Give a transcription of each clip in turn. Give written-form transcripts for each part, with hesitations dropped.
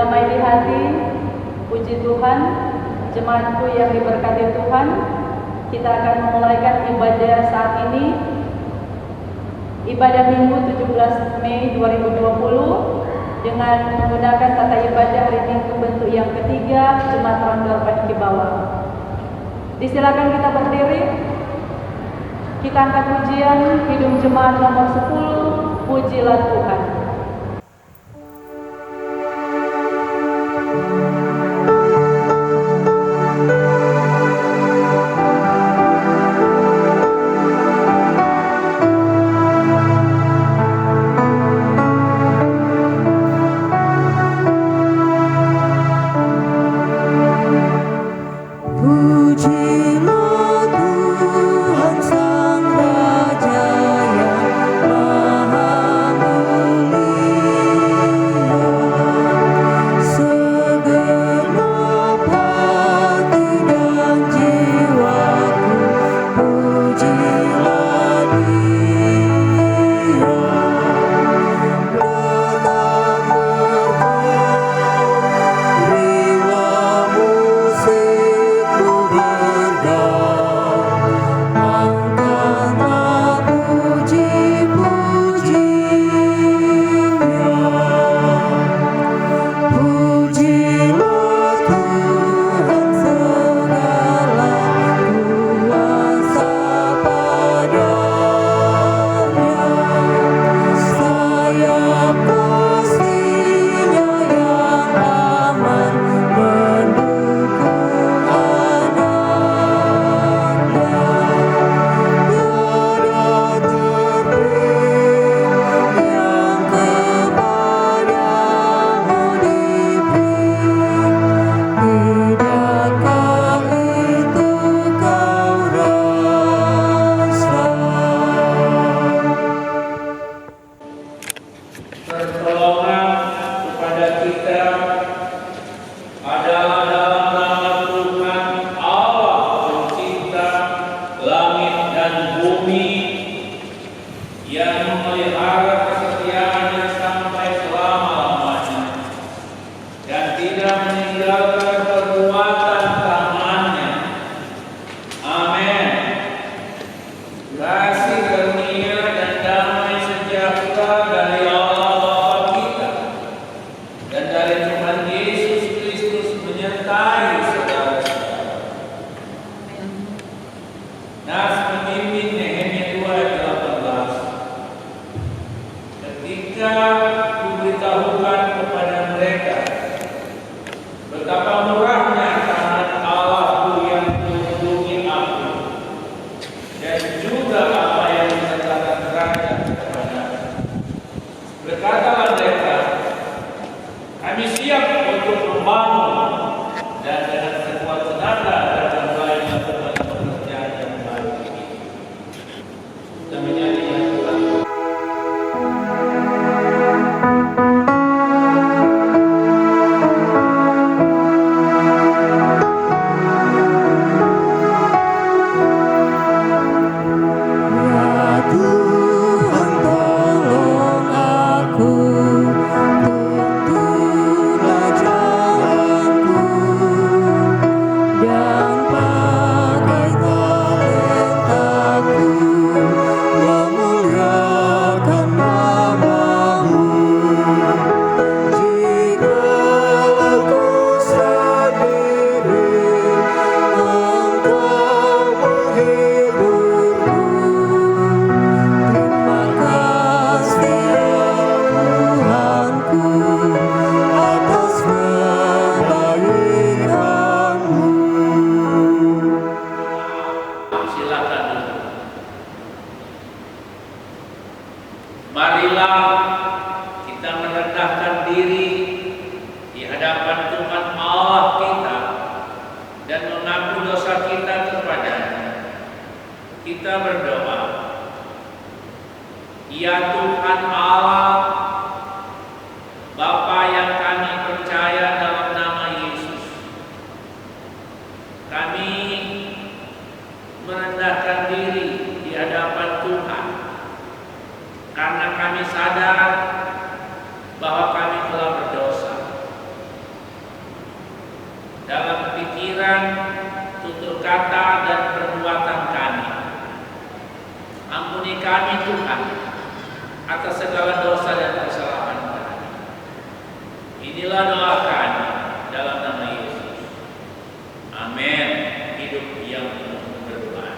damai di hati. Puji Tuhan, jemaatku yang diberkati Tuhan, kita akan memulaikan ibadah saat ini, ibadah Minggu 17 Mei 2020 dengan menggunakan tata ibadah hari Minggu bentuk yang ketiga, Jemaat Randor Paniki Bawah. Disilakan kita berdiri, kita angkat pujian Kidung Jemaat nomor 10, Pujilah Tuhan. Karena kami sadar bahwa kami telah berdosa. Ampuni kami Tuhan atas segala dosa dan kesalahan kami. Inilah doa kami dalam nama Yesus. Amin. Hidup yang penuh berdoa.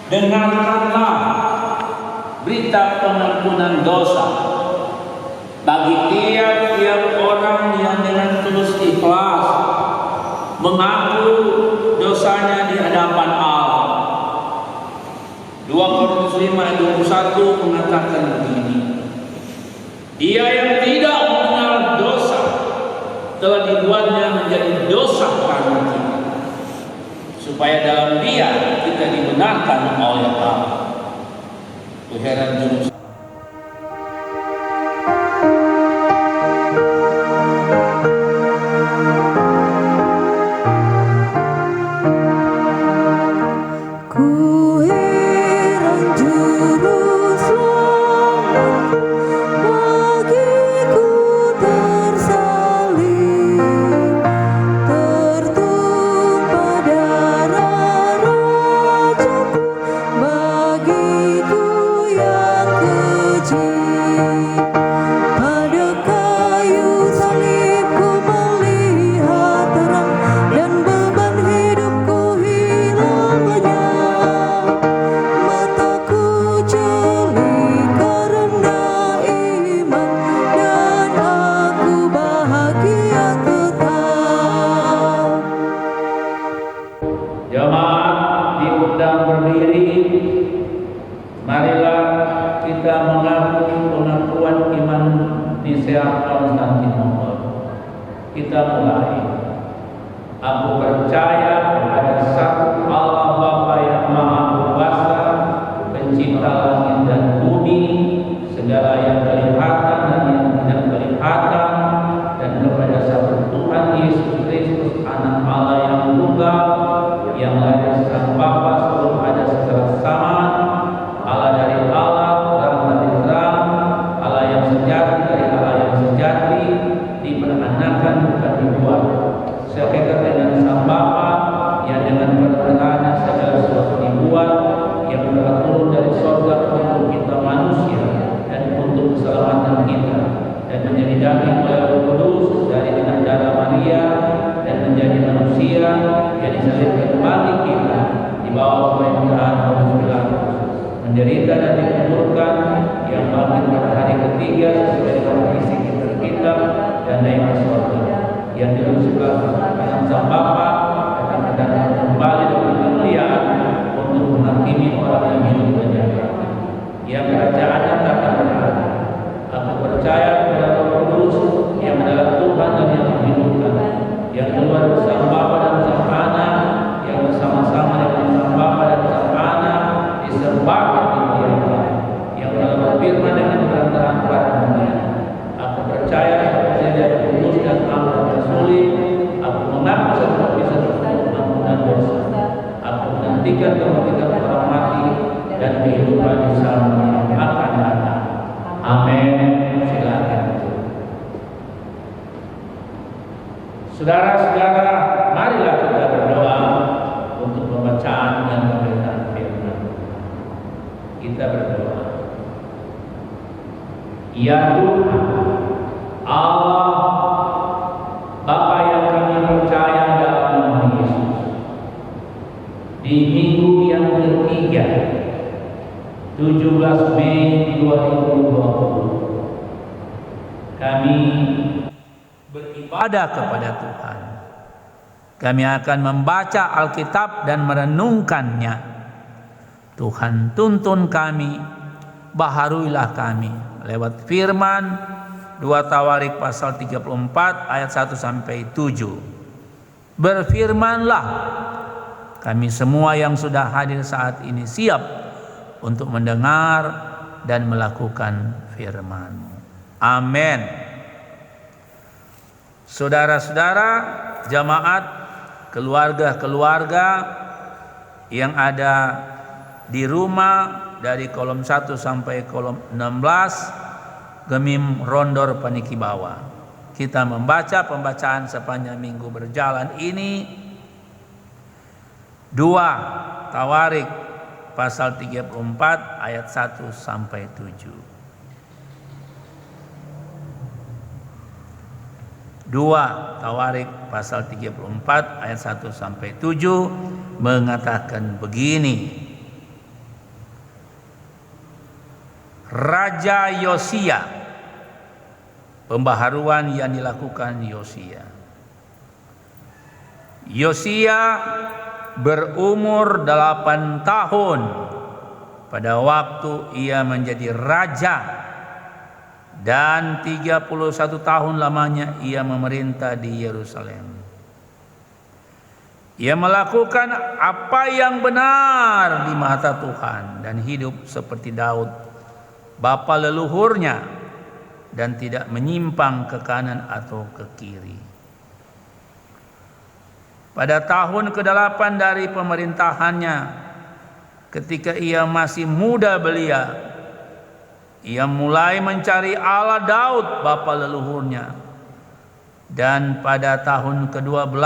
Dengarkanlah berita pengampunan dosa bagi tiap-tiap orang yang dengan tulus ikhlas mengaku dosanya di hadapan Allah. 2 Korintus 5 ayat 21 mengatakan begini, Dia yang tidak mengenal dosa telah dibuatnya menjadi dosa karena kita, supaya dalam Dia kita dibenarkan oleh Allah. Tuhan Juru kita mulai. Aku percaya pada satu Allah Bapa yang Maha Kuasa, Pencipta langit dan bumi, segala yang kelihatan dan yang tidak kelihatan, dan kepada satu Tuhan Yesus Kristus, Anak Allah yang tunggal, yang lahir dari Sang Bapa sebelum ada segala zaman, Allah dari Allah, terang dari terang, Allah yang sejati dari Allah yang sejati, diperanakan bukan dibuat, sehakikat dengan Sang Bapa yang dengan perkenaannya segala sesuatu dibuat, yang telah turun dari surga untuk kita manusia dan untuk keselamatan kita, dan menjadi daging oleh Roh Kudus dari dengan darah Maria, dan menjadi manusia yang disalibkan bagi kita di bawah pemerintahan Pontius Pilatus, menderita dan dikuburkan, yang bangkit pada hari ketiga sesuai dengan isi Kitab dan naik ke surga, yang duduk sebelah kanan Sang Bapa, akan datang kembali dengan kemuliaan untuk menghakimi orang yang hidup dan yang mati, yang kerajaannya tak akan berakhir. Aku percaya kepada Roh Kudus yang adalah Tuhan dan yang menghidupkan, yang keluar dari Sang Bapa dan Sang Anak, yang bersama-sama dengan Sang Bapa dan Sang Anak disembah dan dimuliakan, yang telah berfirman dengan perantaraan para dunia. Aku percaya seperti dari kudus dan amat rasuli. Aku mengaku seperti satu pengampunan dosa. Aku menantikan kebangkitan orang mati dan kehidupan di zaman yang akan datang. Amin. Silakan. Saudara-saudara, marilah kita berdoa untuk pembacaan dan pemberitaan firman. Kita berdoa. Ya Tuhan, Allah Bapa yang kami percaya dalam nama Yesus, di minggu yang ketiga 17 Mei 2020 kami beribadah kepada Tuhan. Kami akan membaca Alkitab dan merenungkannya. Tuhan tuntun kami, baharuilah kami lewat firman 2 Tawarik pasal 34 ayat 1 sampai 7. Berfirmanlah, kami semua yang sudah hadir saat ini siap untuk mendengar dan melakukan firman-Mu. Amin. Saudara-saudara, jamaat, keluarga-keluarga yang ada di rumah dari kolom 1 sampai kolom 16 Gemim Rondor Paniki Bawah. Kita membaca pembacaan sepanjang minggu berjalan ini 2 Tawarik pasal 34 ayat 1 sampai 7. 2 Tawarik pasal 34 ayat 1 sampai 7 mengatakan begini. Raja Yosia, pembaharuan yang dilakukan Yosia. Yosia berumur 8 tahun pada waktu ia menjadi raja, dan 31 tahun lamanya ia memerintah di Yerusalem. Ia melakukan apa yang benar di mata Tuhan dan hidup seperti Daud bapa leluhurnya, dan tidak menyimpang ke kanan atau ke kiri. Pada tahun ke-8 dari pemerintahannya, ketika ia masih muda belia, ia mulai mencari Allah Daud bapa leluhurnya. Dan pada tahun ke-12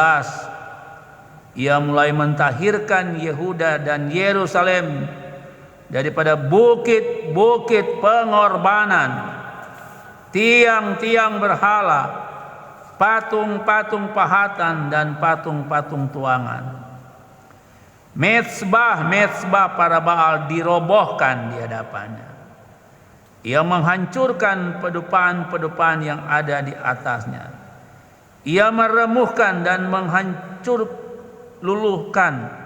ia mulai mentahirkan Yehuda dan Yerusalem daripada bukit-bukit pengorbanan, tiang-tiang berhala, patung-patung pahatan dan patung-patung tuangan. Mezbah-mezbah para Baal dirobohkan di hadapannya. Ia menghancurkan pedupaan-pedupaan yang ada di atasnya. Ia meremuhkan dan menghancur luluhkan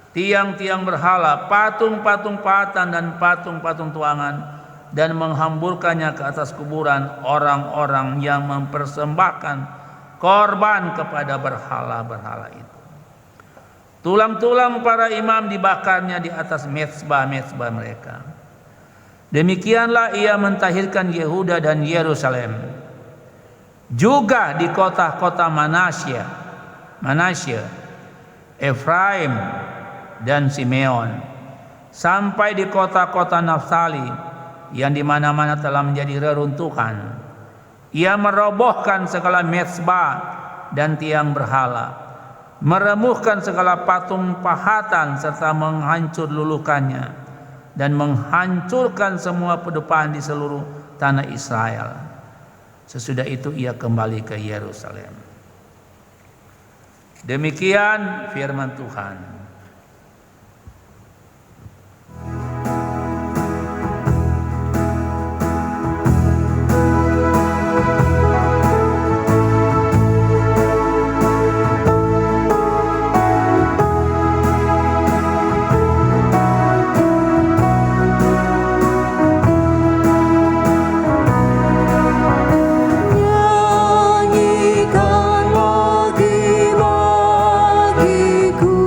tiang-tiang berhala, patung-patung pahatan dan patung-patung tuangan, dan menghamburkannya ke atas kuburan orang-orang yang mempersembahkan korban kepada berhala-berhala itu. Tulang-tulang para imam dibakarnya di atas mezbah-mezbah mereka. Demikianlah ia mentahirkan Yehuda dan Yerusalem. Juga di kota-kota Manasya, Efraim dan Simeon, sampai di kota-kota Naftali yang di mana-mana telah menjadi reruntuhan. Ia merobohkan segala mezbah dan tiang berhala, meremuhkan segala patung pahatan serta menghancur luluhkannya, dan menghancurkan semua pedupaan di seluruh tanah Israel. Sesudah itu ia kembali ke Yerusalem. Demikian firman Tuhan. Nyanyikan bagi-bagiku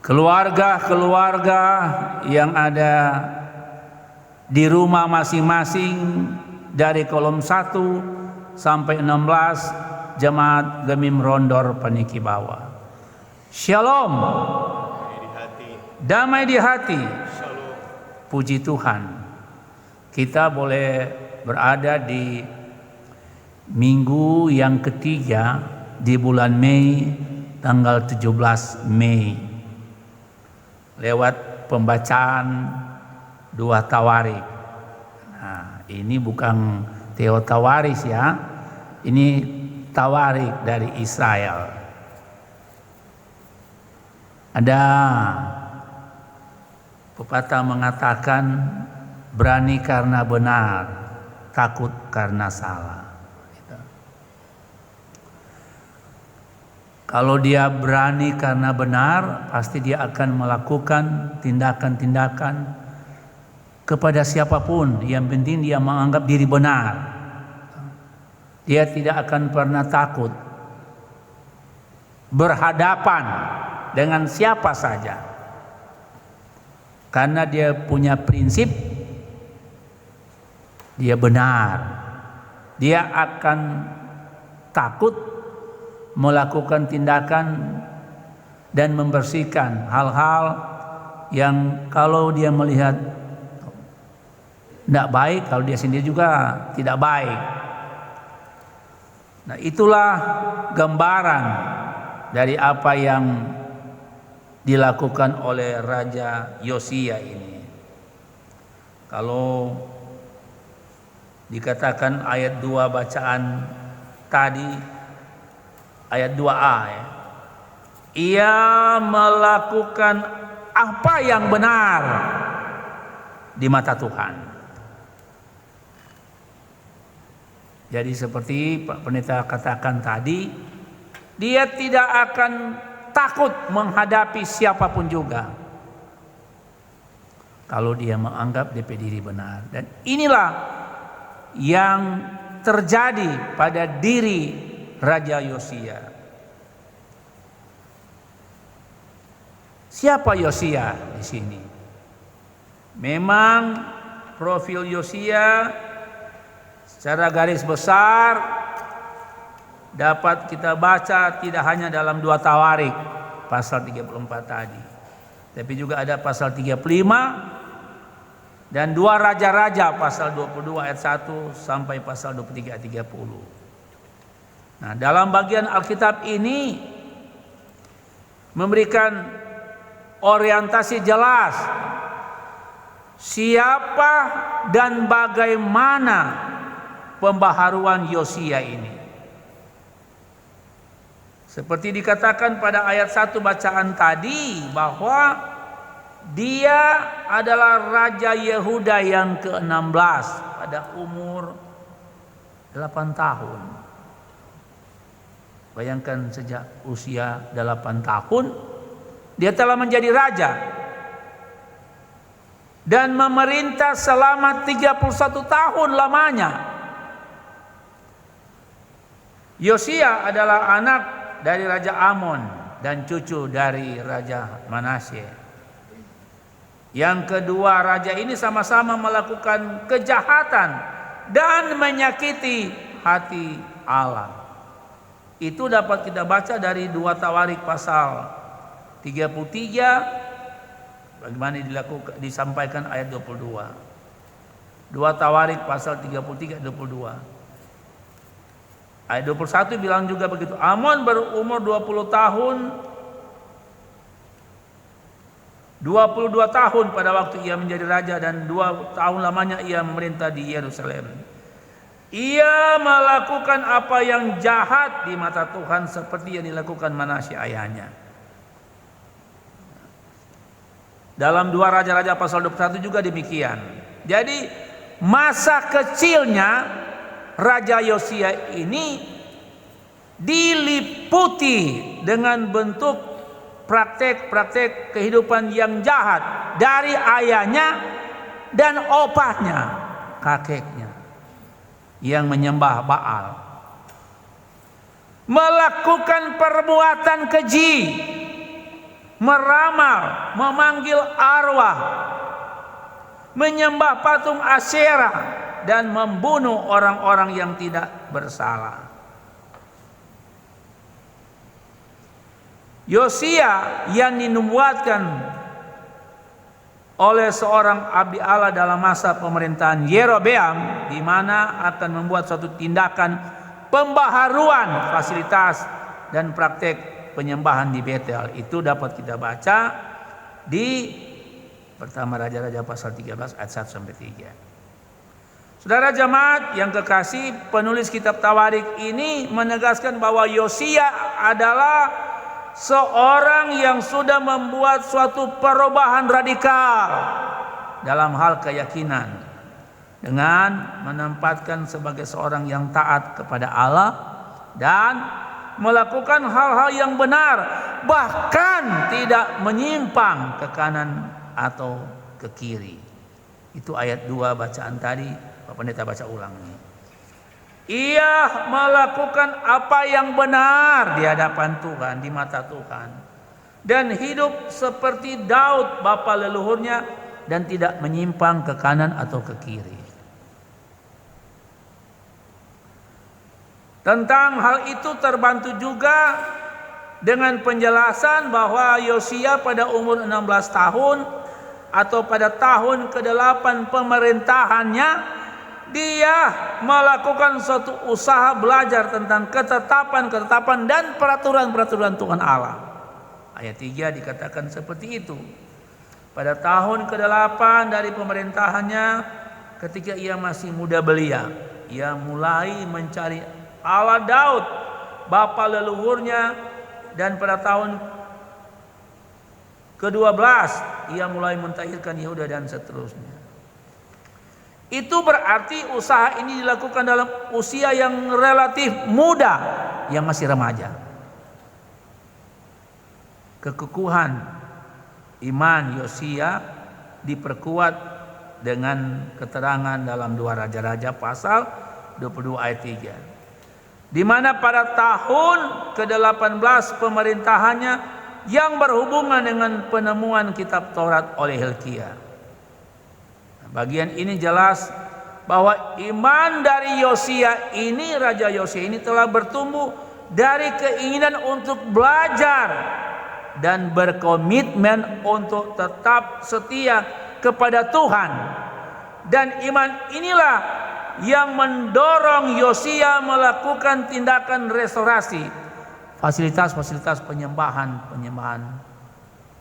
keluarga-keluarga yang ada di rumah masing-masing dari kolom 1 sampai 16 jemaat Gemim Rondor Paniki Bawah. Shalom. Damai di hati. Puji Tuhan. Kita boleh berada di minggu yang ketiga di bulan Mei, tanggal 17 Mei. Lewat pembacaan 2 Tawarik. Nah, ini bukan Teotawaris ya. Ini Tawarik dari Israel. Ada pepatah mengatakan berani karena benar, takut karena salah. Kalau dia berani karena benar, pasti dia akan melakukan tindakan-tindakan kepada siapapun. Yang penting dia menganggap diri benar. Dia tidak akan pernah takut berhadapan dengan siapa saja. Karena dia punya prinsip, dia benar. Dia akan takut melakukan tindakan dan membersihkan hal-hal yang kalau dia melihat tidak baik, kalau dia sendiri juga tidak baik. Nah, itulah gambaran dari apa yang dilakukan oleh Raja Yosia ini. Kalau dikatakan ayat 2 bacaan tadi, ayat 2a ya. Ia melakukan apa yang benar di mata Tuhan. Jadi seperti Pak Pendeta katakan tadi, dia tidak akan takut menghadapi siapapun juga. Kalau dia menganggap DP diri benar. Dan inilah yang terjadi pada diri Raja Yosia. Siapa Yosia di sini? Memang profil Yosia secara garis besar dapat kita baca tidak hanya dalam 2 Tawarik pasal 34 tadi, tapi juga ada pasal 35 dan 2 Raja-Raja pasal 22 ayat 1 sampai pasal 23 ayat 30. Nah, dalam bagian Alkitab ini memberikan orientasi jelas siapa dan bagaimana pembaharuan Yosia ini. Seperti dikatakan pada ayat 1 bacaan tadi bahwa dia adalah Raja Yehuda yang ke-16 pada umur 8 tahun. Bayangkan sejak usia 8 tahun dia telah menjadi raja dan memerintah selama 31 tahun lamanya. Yosia adalah anak dari Raja Amon dan cucu dari Raja Manasye. Yang kedua raja ini sama-sama melakukan kejahatan dan menyakiti hati Allah. Itu dapat kita baca dari 2 Tawarik pasal 33, bagaimana disampaikan ayat 22. 2 Tawarik pasal 33 22. Ayat 21 bilang juga begitu. Amon berumur 22 tahun pada waktu ia menjadi raja dan 2 tahun lamanya ia memerintah di Yerusalem. Ia melakukan apa yang jahat di mata Tuhan seperti yang dilakukan Manasye ayahnya. Dalam 2 Raja-Raja pasal 21 juga demikian. Jadi masa kecilnya Raja Yosia ini diliputi dengan bentuk praktek-praktek kehidupan yang jahat dari ayahnya dan opahnya, kakeknya yang menyembah Baal, melakukan perbuatan keji meramal, memanggil arwah, menyembah patung Asyera, dan membunuh orang-orang yang tidak bersalah. Yosia yang dinubuatkan oleh seorang abdi Allah dalam masa pemerintahan Yerobeam, di mana akan membuat suatu tindakan pembaharuan fasilitas dan praktek penyembahan di Betel. Itu dapat kita baca di Pertama Raja-Raja pasal 13 ayat 1 sampai 3. Saudara jemaat yang kekasih, penulis kitab Tawarik ini menegaskan bahwa Yosia adalah seorang yang sudah membuat suatu perubahan radikal dalam hal keyakinan dengan menempatkan sebagai seorang yang taat kepada Allah dan melakukan hal-hal yang benar, bahkan tidak menyimpang ke kanan atau ke kiri. Itu ayat 2 bacaan tadi, Pak Pendeta baca ulang nih. Ia melakukan apa yang benar di hadapan Tuhan, di mata Tuhan, dan hidup seperti Daud bapa leluhurnya, dan tidak menyimpang ke kanan atau ke kiri. Tentang hal itu terbantu juga dengan penjelasan bahwa Yosia pada umur 16 tahun atau pada tahun ke-8 pemerintahannya, dia melakukan suatu usaha belajar tentang ketetapan-ketetapan dan peraturan-peraturan Tuhan Allah. Ayat 3 dikatakan seperti itu. Pada tahun ke-8 dari pemerintahannya, ketika ia masih muda belia, ia mulai mencari Allah Daud, bapa leluhurnya, dan pada tahun ke-12 ia mulai mentahirkan Yehuda dan seterusnya. Itu berarti usaha ini dilakukan dalam usia yang relatif muda, yang masih remaja. Kekukuhan iman Yosia diperkuat dengan keterangan dalam 2 Raja-Raja pasal 22 ayat 3. Di mana pada tahun ke-18 pemerintahannya yang berhubungan dengan penemuan kitab Taurat oleh Hilkia. Bagian ini jelas bahwa iman dari Yosia ini, Raja Yosia ini telah bertumbuh dari keinginan untuk belajar dan berkomitmen untuk tetap setia kepada Tuhan. Dan iman inilah yang mendorong Yosia melakukan tindakan restorasi fasilitas-fasilitas penyembahan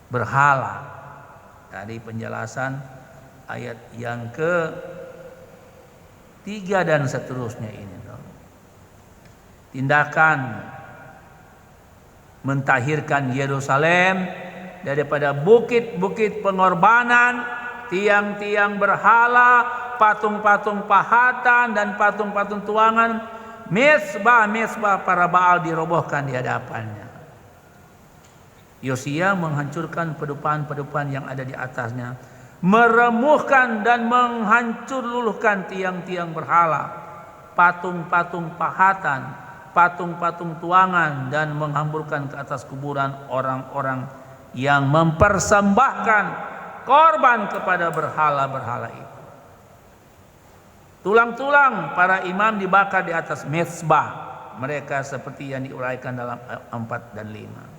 berhala. Dari penjelasan ayat yang ke-3 dan seterusnya ini, tindakan mentahirkan Yerusalem daripada bukit-bukit pengorbanan, tiang-tiang berhala, patung-patung pahatan dan patung-patung tuangan, mezbah-mezbah para Baal dirobohkan di hadapannya. Yosia menghancurkan pedupaan-pedupaan yang ada di atasnya, meremuhkan dan menghancur luluhkan tiang-tiang berhala, patung-patung pahatan, patung-patung tuangan, dan menghamburkan ke atas kuburan orang-orang yang mempersembahkan korban kepada berhala-berhala itu. Tulang-tulang para imam dibakar di atas mezbah mereka seperti yang diuraikan dalam 4 dan 5.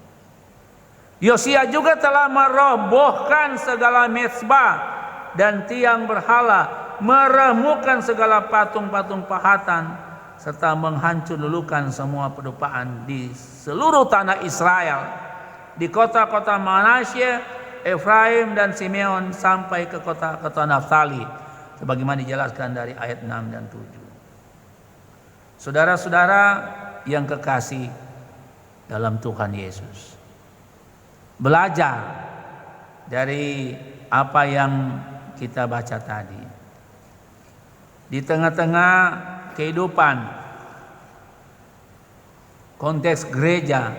Yosia juga telah merobohkan segala mezbah dan tiang berhala, meremukkan segala patung-patung pahatan, serta menghancur lulukan semua pedupaan di seluruh tanah Israel, di kota-kota Manasye, Efraim dan Simeon, sampai ke kota-kota Naftali, sebagaimana dijelaskan dari ayat 6 dan 7. Saudara-saudara yang kekasih dalam Tuhan Yesus, belajar dari apa yang kita baca tadi. Di tengah-tengah kehidupan, konteks gereja,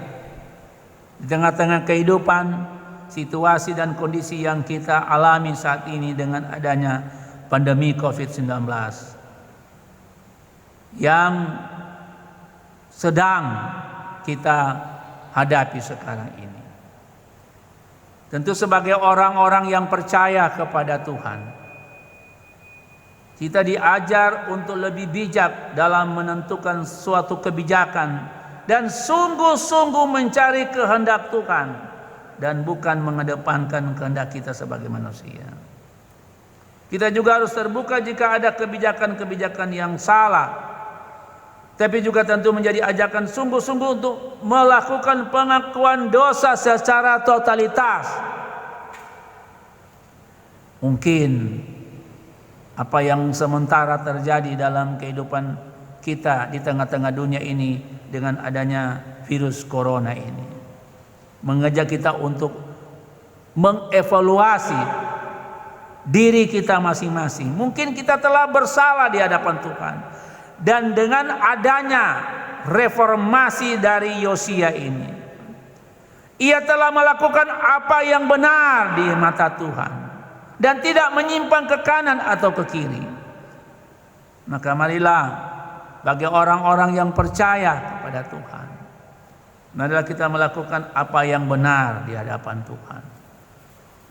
di tengah-tengah kehidupan, situasi dan kondisi yang kita alami saat ini dengan adanya pandemi COVID-19 yang sedang kita hadapi sekarang ini. Tentu sebagai orang-orang yang percaya kepada Tuhan, kita diajar untuk lebih bijak dalam menentukan suatu kebijakan dan sungguh-sungguh mencari kehendak Tuhan dan bukan mengedepankan kehendak kita sebagai manusia. Kita juga harus terbuka jika ada kebijakan-kebijakan yang salah, tapi juga tentu menjadi ajakan sungguh-sungguh untuk melakukan pengakuan dosa secara totalitas. Mungkin apa yang sementara terjadi dalam kehidupan kita di tengah-tengah dunia ini dengan adanya virus corona ini mengajak kita untuk mengevaluasi diri kita masing-masing. Mungkin kita telah bersalah di hadapan Tuhan. Dan dengan adanya reformasi dari Yosia ini, ia telah melakukan apa yang benar di mata Tuhan dan tidak menyimpang ke kanan atau ke kiri. Maka marilah bagi orang-orang yang percaya kepada Tuhan, marilah kita melakukan apa yang benar di hadapan Tuhan,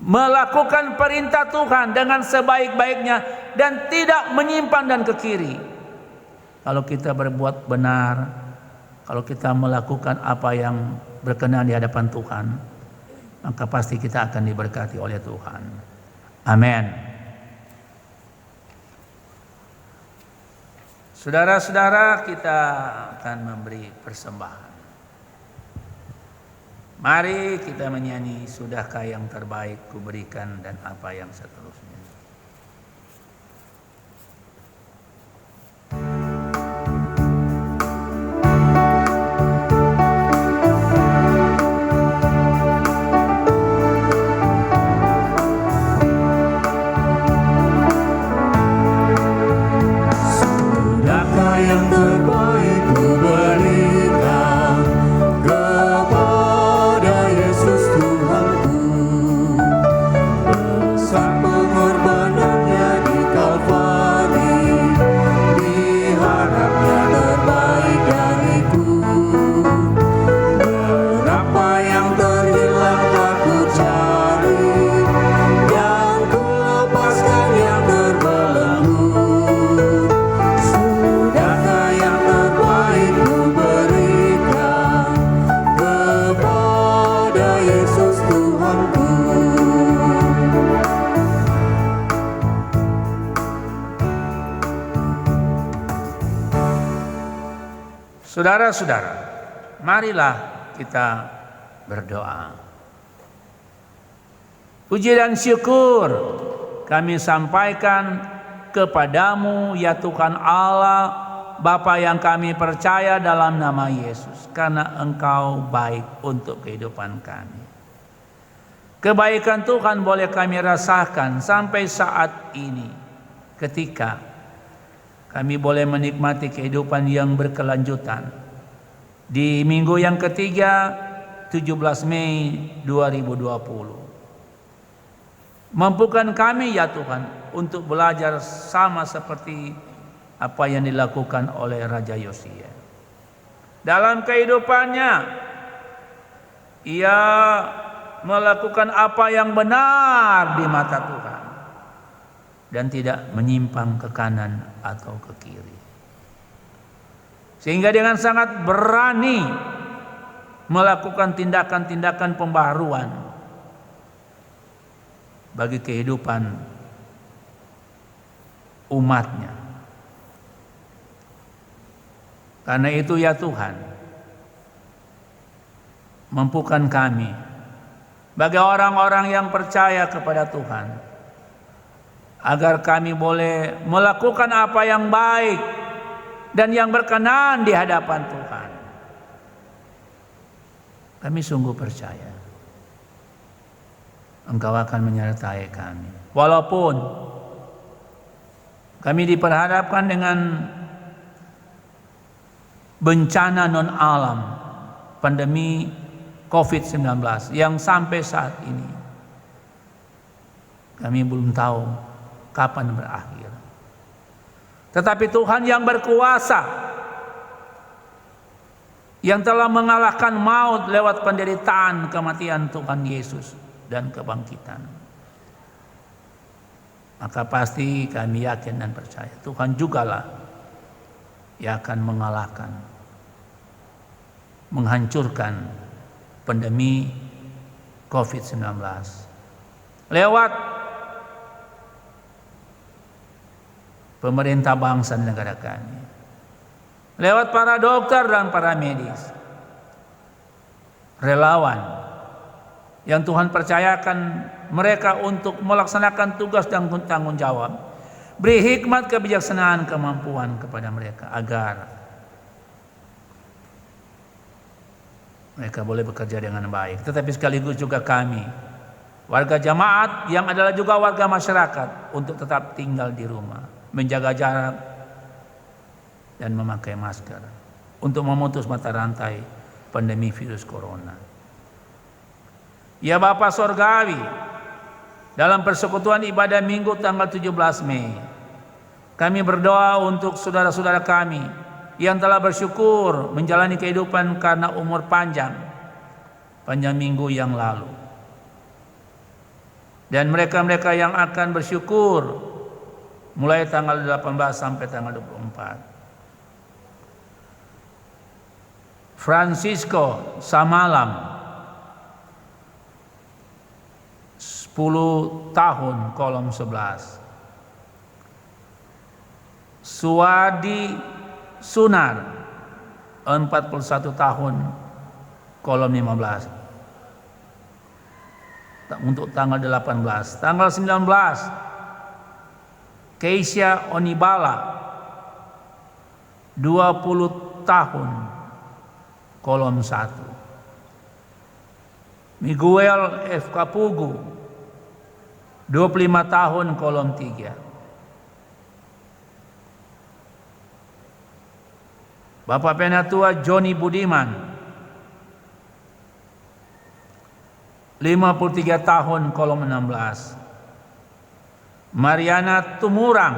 melakukan perintah Tuhan dengan sebaik-baiknya dan tidak menyimpang dan ke kiri. Kalau kita berbuat benar, kalau kita melakukan apa yang berkenan di hadapan Tuhan, maka pasti kita akan diberkati oleh Tuhan. Amin. Saudara-saudara, kita akan memberi persembahan. Mari kita menyanyi, sudahkah yang terbaik kuberikan, dan apa yang seterusnya. Saudara-saudara, marilah kita berdoa. Puji dan syukur kami sampaikan kepadamu ya Tuhan Allah, Bapa yang kami percaya dalam nama Yesus, karena Engkau baik untuk kehidupan kami. Kebaikan Tuhan boleh kami rasakan sampai saat ini, ketika kami boleh menikmati kehidupan yang berkelanjutan. Di minggu yang ketiga, 17 Mei 2020. Mampukan kami ya Tuhan untuk belajar sama seperti apa yang dilakukan oleh Raja Yosia. Dalam kehidupannya, ia melakukan apa yang benar di mata Tuhan dan tidak menyimpang ke kanan atau ke kiri. Sehingga dengan sangat berani melakukan tindakan-tindakan pembaharuan bagi kehidupan umatnya. Karena itu ya Tuhan, mampukan kami bagi orang-orang yang percaya kepada Tuhan, agar kami boleh melakukan apa yang baik dan yang berkenan di hadapan Tuhan. Kami sungguh percaya Engkau akan menyertai kami. Walaupun kami diperhadapkan dengan bencana non-alam, pandemi COVID-19 yang sampai saat ini kami belum tahu kapan berakhir. Tetapi Tuhan yang berkuasa, yang telah mengalahkan maut lewat penderitaan kematian Tuhan Yesus, dan kebangkitan. Maka pasti kami yakin dan percaya Tuhan jugalah yang akan mengalahkan, menghancurkan pandemi COVID-19 lewat pemerintah bangsa dan negara kami, lewat para dokter dan para medis, relawan yang Tuhan percayakan mereka untuk melaksanakan tugas dan tanggung jawab. Beri hikmat, kebijaksanaan, kemampuan kepada mereka agar mereka boleh bekerja dengan baik. Tetapi sekaligus juga kami, warga jamaat yang adalah juga warga masyarakat, untuk tetap tinggal di rumah, menjaga jarak dan memakai masker untuk memutus mata rantai pandemi virus corona. Ya Bapa Sorgawi, dalam persekutuan ibadah Minggu tanggal 17 Mei, kami berdoa untuk saudara-saudara kami yang telah bersyukur menjalani kehidupan karena umur panjang minggu yang lalu. Dan mereka-mereka yang akan bersyukur mulai tanggal 18 sampai tanggal 24. Francisco Samalam, 10 tahun kolom 11. Suwadi Sunar, 41 tahun kolom 15. Untuk tanggal 18. Tanggal 19, Keisha Onibala, 20 tahun kolom 1. Miguel F. Kapugu, 25 tahun kolom 3. Bapak Penatua Joni Budiman, 53 tahun kolom 16. Mariana Tumurang,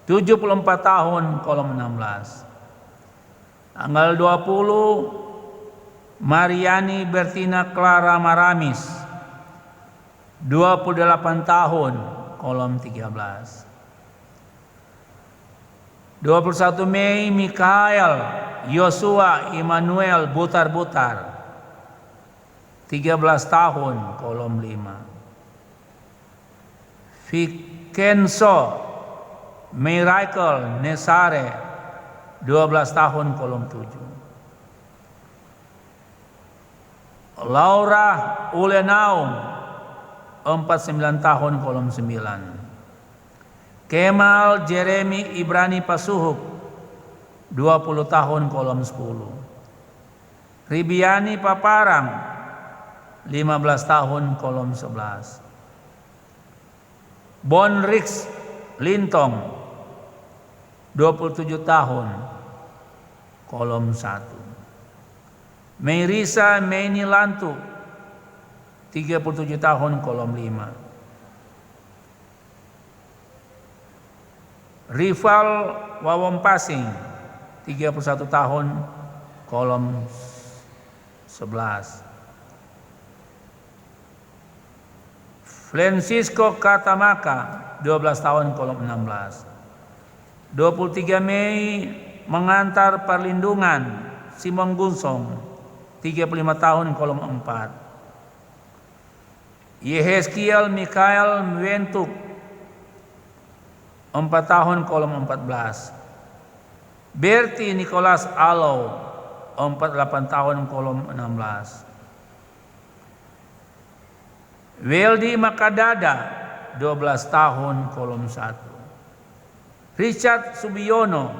74 tahun kolom 16. Tanggal 20, Mariani Bertina Clara Maramis, 28 tahun kolom 13. 21 Mei, Mikael Yosua Immanuel Butar-Butar, 13 tahun kolom 5. Vicenzo Miracle Nesare, 12 tahun kolom 7. Laura Ulenaum, 49 tahun kolom 9. Kemal Jeremy Ibrani Pasuhuk, 20 tahun kolom 10. Ribiani Paparang, 15 tahun kolom 11. Bon Rix Lintong, 27 tahun kolom 1. Meirisa Meni Lantu, 37 tahun kolom 5. Rival Wawompasing, 31 tahun kolom 11. Francisco Katamaka, 12 tahun kolom 16. 23 Mei mengantar perlindungan Simon Gunsong, 35 tahun kolom 4. Yehezkiel Mikael Mwentuk, 4 tahun kolom 14. Berti Nicholas Alow, 48 tahun kolom 16. Weldi Makadada, 12 tahun kolom 1. Richard Subiono,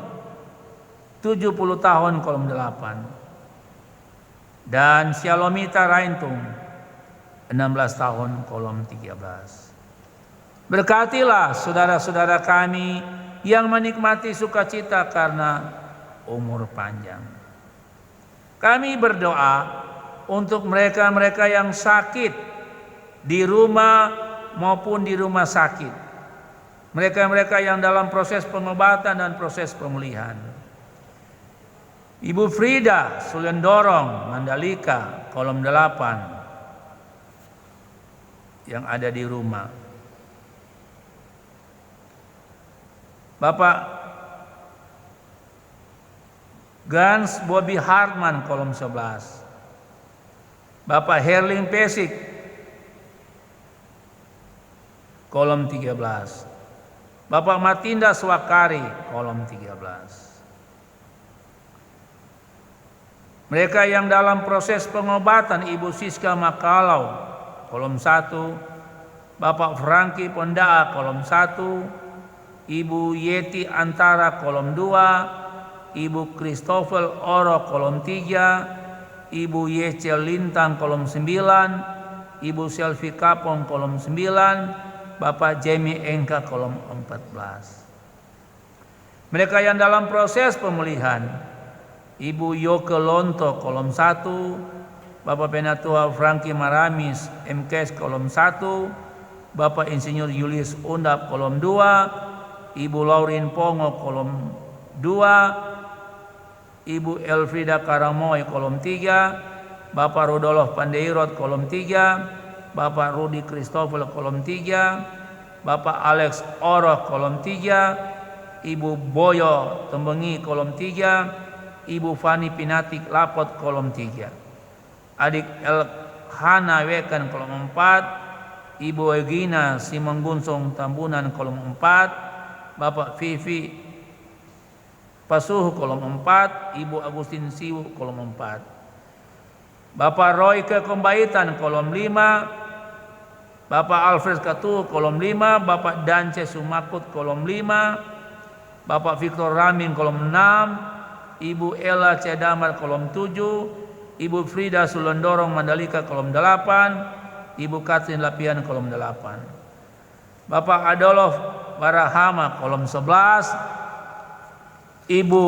70 tahun kolom 8. Dan Shalomita Raintung, 16 tahun kolom 13. Berkatilah saudara-saudara kami yang menikmati sukacita karena umur panjang. Kami berdoa untuk mereka-mereka yang sakit di rumah maupun di rumah sakit. Mereka-mereka yang dalam proses pengobatan dan proses pemulihan. Ibu Frida Sulendorong, Mandalika, kolom 8. yang ada di rumah. Bapak Gans Bobby Hartman kolom 11. Bapak Herling Pesik kolom 13. Bapak Matinda Swakari kolom 13. Mereka yang dalam proses pengobatan Ibu Siska Makalau kolom 1. Bapak Franky Pondaa kolom 1. Ibu Yeti Antara kolom 2, Ibu Christopher Oro kolom 3, Ibu Yecel Lintang kolom 9, Ibu Selvi Kapong kolom 9, Bapak Jamie Engka kolom 14. Mereka yang dalam proses pemulihan, Ibu Yoke Lonto kolom 1, Bapak Penatua Franky Maramis MKes kolom 1, Bapak Insinyur Julius Undap kolom 2, Ibu Laurin Pongo kolom 2, Ibu Elfrida Karamoy kolom 3, Bapak Rudolf Pandeirot kolom 3, Bapak Rudi Christopher kolom 3, Bapak Alex Oroh kolom 3, Ibu Boyo Tembengi kolom 3, Ibu Fani Pinatik Lapot kolom 3, Adik Elhana Wekan kolom 4, Ibu Egina Simenggunsong Tambunan kolom 4, Bapak Vivi Pasuh kolom 4, Ibu Agustin Siwu kolom 4, Bapak Roy Kekombaitan kolom 5, Bapak Alfred Katu kolom 5, Bapak Dance Sumakut kolom 5, Bapak Victor Ramin kolom 6, Ibu Ella Cedamar kolom 7, Ibu Frida Sulondorong Mandalika kolom 8, Ibu Katrin Lapian kolom 8, Bapak Adolf Barahama kolom 11, Ibu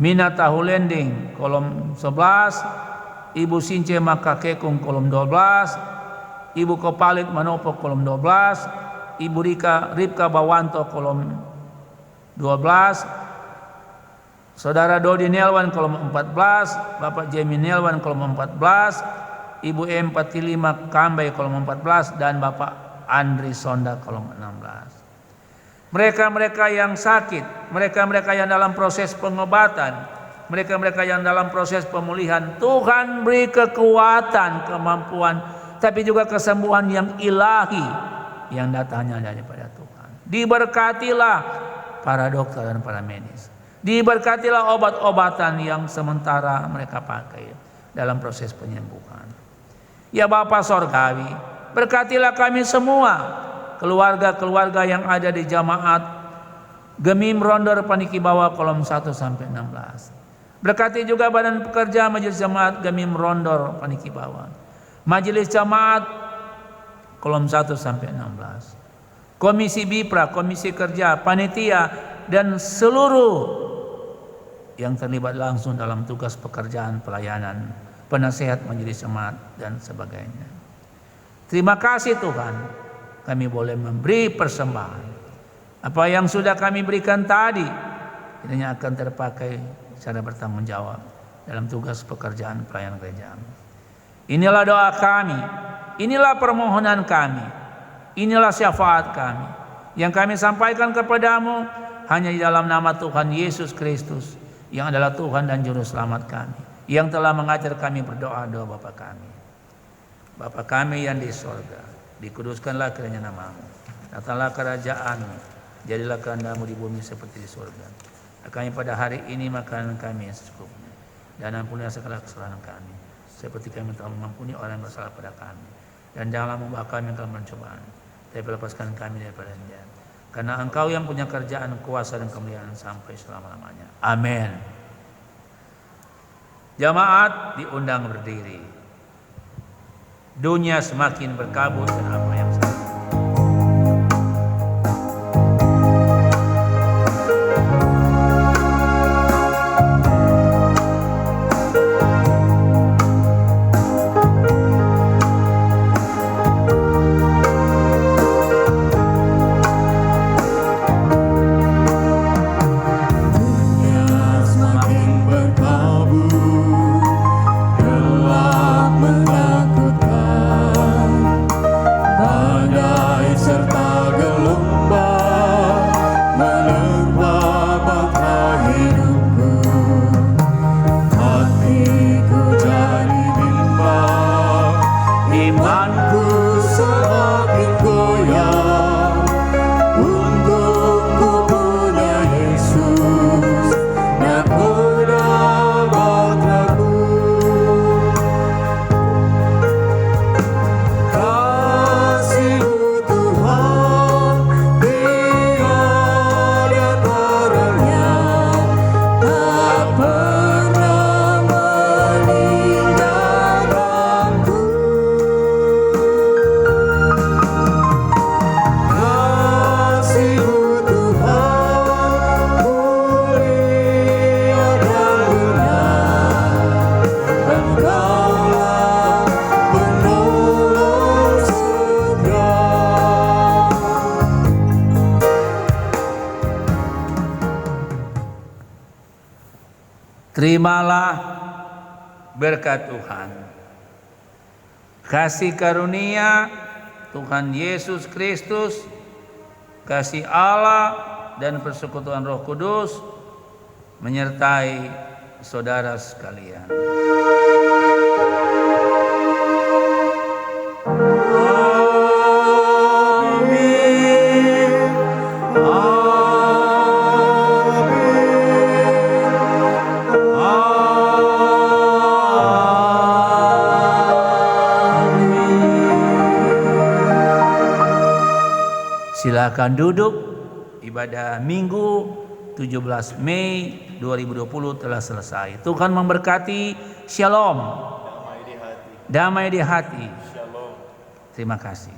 Mina Tahulending kolom 11, Ibu Since Makakekung kolom 12, Ibu Kopalit Manopo kolom 12, Ibu Ripka Bawanto kolom 12, Saudara Dodi Nelwan kolom 14, Bapak Jamie Nelwan kolom 14, Ibu M. Patilima Kambai kolom 14, dan Bapak Andri Sonda kolom 16. Mereka-mereka yang sakit, mereka-mereka yang dalam proses pengobatan, mereka-mereka yang dalam proses pemulihan, Tuhan beri kekuatan, kemampuan, tapi juga kesembuhan yang ilahi yang datangnya daripada Tuhan. Diberkatilah para dokter dan para medis. Diberkatilah obat-obatan yang sementara mereka pakai dalam proses penyembuhan. Ya Bapa Sorgawi, berkatilah kami semua, keluarga-keluarga yang ada di jamaat Gemim Rondor Panikibawa kolom 1 sampai 16. Berkati juga badan pekerja Majelis Jamaat Gemim Rondor Panikibawa, Majelis Jamaat kolom 1 sampai 16, Komisi Bipra, Komisi Kerja, Panitia, dan seluruh yang terlibat langsung dalam tugas pekerjaan pelayanan, penasehat Majelis Jamaat dan sebagainya. Terima kasih Tuhan, kami boleh memberi persembahan. Apa yang sudah kami berikan tadi, ini akan terpakai secara bertanggung jawab dalam tugas pekerjaan pelayanan gereja. Inilah doa kami, inilah permohonan kami, inilah syafaat kami, yang kami sampaikan kepadamu hanya di dalam nama Tuhan Yesus Kristus, yang adalah Tuhan dan Juru Selamat kami, yang telah mengajar kami berdoa doa Bapa kami. Bapa kami yang di sorga, dikuduskanlah kiranya namamu, datanglah kerajaan-Mu, jadilah kehendak-Mu di bumi seperti di sorga. Kami pada hari ini makanan kami yang secukupnya, dan ampunilah segala kesalahan kami, seperti kami telah mengampuni orang yang bersalah pada kami. Dan janganlah membawa kami dalam pencobaan, tapi lepaskan kami daripada yang jahat. Karena Engkau yang punya kerajaan, kuasa, dan kemuliaan sampai selama-lamanya. Amin. Jamaat diundang berdiri. Dunia semakin berkabut dan apa yang salah. imanku semakin goyah untuk ku punya Yesus, nakoda batraku. Kasih-Mu Tuhan tiada taranya, tak pernah meninggalkanku. Kasih-Mu Tuhan mulia dan benar, Engkaulah penolong setia. Terimalah berkat Tuhan. Kasih karunia Tuhan Yesus Kristus, kasih Allah dan persekutuan Roh Kudus menyertai saudara sekalian. Amin. Silakan duduk. Ibadah Minggu 17 Mei 2020 telah selesai. Tuhan memberkati. Shalom. Damai di hati. Terima kasih.